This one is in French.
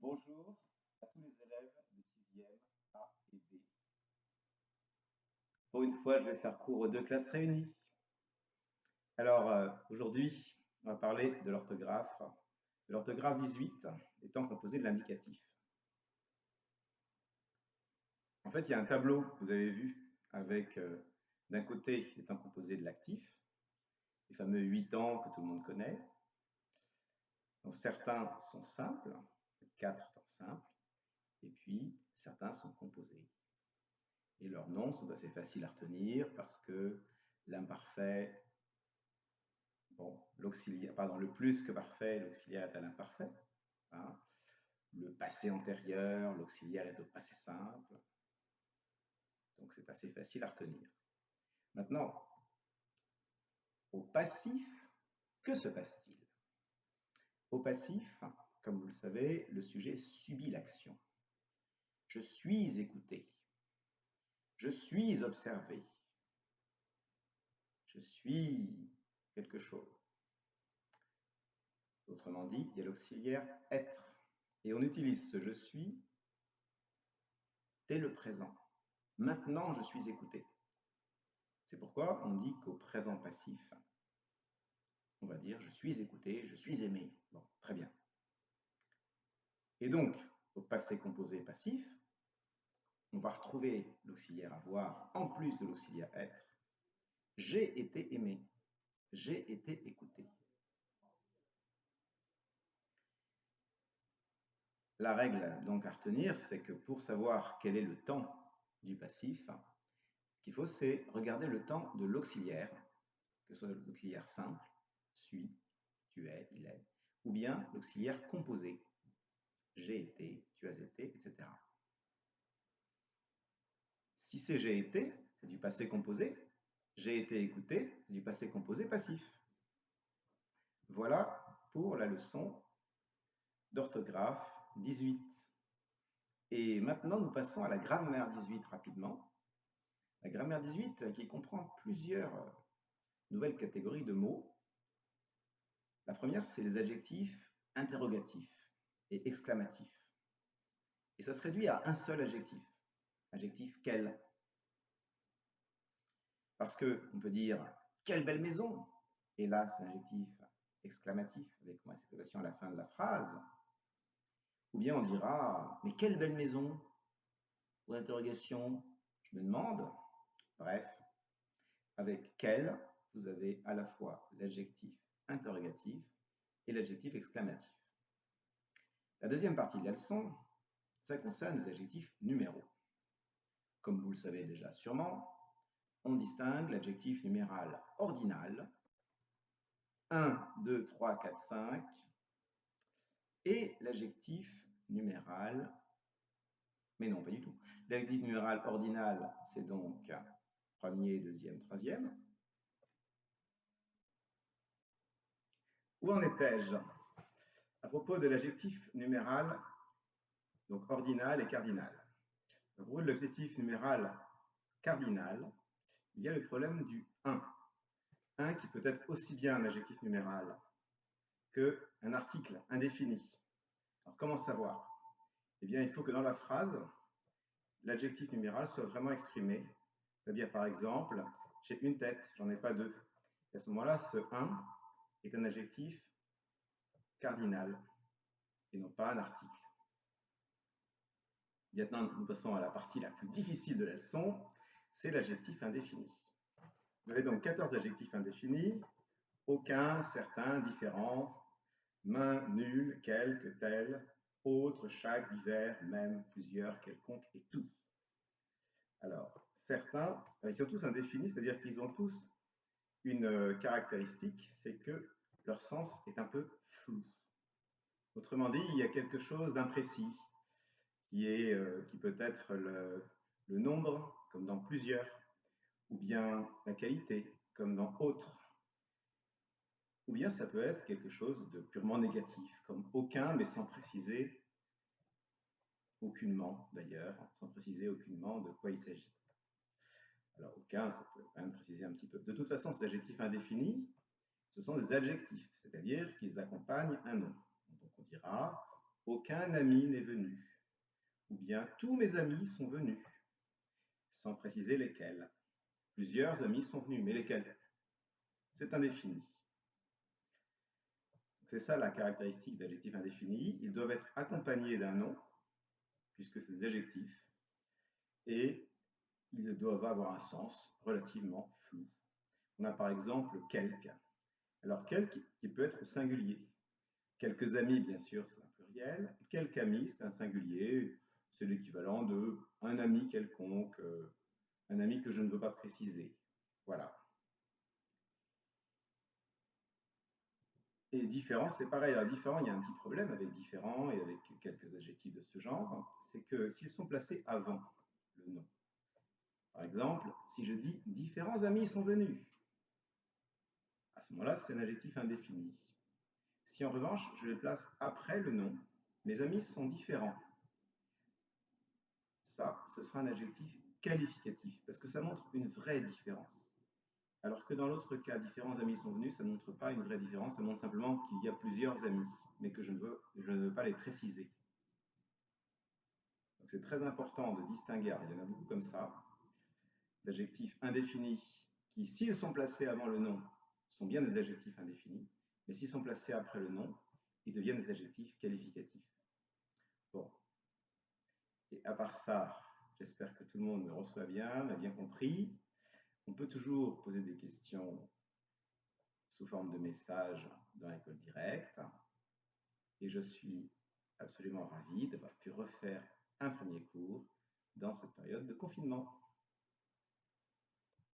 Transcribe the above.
Bonjour à tous les élèves de 6e A et B. Pour une fois, je vais faire cours aux deux classes réunies. Alors, aujourd'hui, on va parler de l'orthographe. De l'orthographe 18 étant composé de l'indicatif. En fait, il y a un tableau que vous avez vu avec, d'un côté, étant composé de l'actif, les fameux 8 temps que tout le monde connaît. Donc, certains sont simples, 4 temps simples, et puis certains sont composés. Et leurs noms sont assez faciles à retenir parce que l'imparfait, bon, l'auxiliaire, pardon, le plus que parfait, l'auxiliaire est à l'imparfait. Hein. Le passé antérieur, l'auxiliaire est au passé simple. Donc c'est assez facile à retenir. Maintenant, au passif, que se passe-t-il? Au passif, comme vous le savez, le sujet subit l'action. Je suis écouté. Je suis observé. Je suis quelque chose. Autrement dit, il y a l'auxiliaire être. Et on utilise ce je suis dès le présent. Maintenant, je suis écouté. C'est pourquoi on dit qu'au présent passif, on va dire je suis écouté, je suis aimé. Bon, très bien. Et donc, au passé composé passif, on va retrouver l'auxiliaire avoir en plus de l'auxiliaire être. J'ai été aimé, j'ai été écouté. La règle donc à retenir, c'est que pour savoir quel est le temps du passif, ce qu'il faut, c'est regarder le temps de l'auxiliaire, que ce soit l'auxiliaire simple, suis, tu es, il est, ou bien l'auxiliaire composé, j'ai été, tu as été, etc. Si c'est j'ai été, c'est du passé composé, j'ai été écouté, c'est du passé composé passif. Voilà pour la leçon d'orthographe 18. Et maintenant, nous passons à la grammaire 18 rapidement. La grammaire 18 qui comprend plusieurs nouvelles catégories de mots. La première, c'est les adjectifs interrogatifs et exclamatifs. Et ça se réduit à un seul adjectif. Adjectif quel? Parce qu'on peut dire quelle belle maison! Et là, c'est un adjectif exclamatif avec moins d'exclamation à la fin de la phrase. Ou bien on dira mais quelle belle maison! Ou interrogation, je me demande. Bref, avec quel, vous avez à la fois l'adjectif interrogatif et l'adjectif exclamatif. La deuxième partie de la leçon, ça concerne les adjectifs numéraux. Comme vous le savez déjà sûrement, on distingue l'adjectif numéral ordinal, 1, 2, 3, 4, 5, et l'adjectif numéral, mais non, pas du tout. L'adjectif numéral ordinal, c'est donc premier, deuxième, troisième. Où en étais-je? À propos de l'adjectif numéral, donc ordinal et cardinal. À propos de l'adjectif numéral cardinal, il y a le problème du 1. 1 qui peut être aussi bien un adjectif numéral qu'un article indéfini. Alors comment savoir? Eh bien, il faut que dans la phrase, l'adjectif numéral soit vraiment exprimé. C'est-à-dire, par exemple, j'ai une tête, j'en ai pas deux. Et à ce moment-là, ce 1 est un adjectif cardinal et non pas un article. Maintenant, nous passons à la partie la plus difficile de la leçon, c'est l'adjectif indéfini. Vous avez donc 14 adjectifs indéfinis, aucun, certains, différents, main, nul, quelque, tel, autre, chaque, divers, même, plusieurs, quelconque et tout. Alors, certains, ils sont tous indéfinis, c'est-à-dire qu'ils ont tous une caractéristique, c'est que leur sens est un peu flou. Autrement dit, il y a quelque chose d'imprécis, qui peut être le nombre, comme dans plusieurs, ou bien la qualité, comme dans autre. Ou bien ça peut être quelque chose de purement négatif, comme aucun, mais sans préciser aucunement, d'ailleurs, sans préciser aucunement de quoi il s'agit. Alors, aucun, ça peut quand même préciser un petit peu. De toute façon, ces adjectifs indéfinis, ce sont des adjectifs, c'est-à-dire qu'ils accompagnent un nom. Donc, on dira aucun ami n'est venu, ou bien tous mes amis sont venus, sans préciser lesquels. Plusieurs amis sont venus, mais lesquels? C'est indéfini. C'est ça la caractéristique des adjectifs indéfinis. Ils doivent être accompagnés d'un nom, puisque c'est des adjectifs, et ils doivent avoir un sens relativement flou. On a par exemple quelque. Alors quelque qui peut être au singulier. Quelques amis, bien sûr, c'est un pluriel. Quelques amis, c'est un singulier. C'est l'équivalent de un ami quelconque, un ami que je ne veux pas préciser. Voilà. Et différent, c'est pareil. Alors, différent, il y a un petit problème avec différent et avec quelques adjectifs de ce genre. C'est que s'ils sont placés avant le nom. Par exemple, si je dis différents amis sont venus, à ce moment-là, c'est un adjectif indéfini. Si en revanche, je le place après le nom, mes amis sont différents. Ça, ce sera un adjectif qualificatif, parce que ça montre une vraie différence. Alors que dans l'autre cas, différents amis sont venus, ça ne montre pas une vraie différence, ça montre simplement qu'il y a plusieurs amis, mais que je ne veux pas les préciser. Donc c'est très important de distinguer, il y en a beaucoup comme ça, d'adjectifs indéfinis qui, s'ils sont placés avant le nom, sont bien des adjectifs indéfinis, mais s'ils sont placés après le nom, ils deviennent des adjectifs qualificatifs. Bon. Et à part ça, j'espère que tout le monde me reçoit bien, m'a bien compris. On peut toujours poser des questions sous forme de messages dans l'école directe. Et je suis absolument ravi d'avoir pu refaire un premier cours dans cette période de confinement.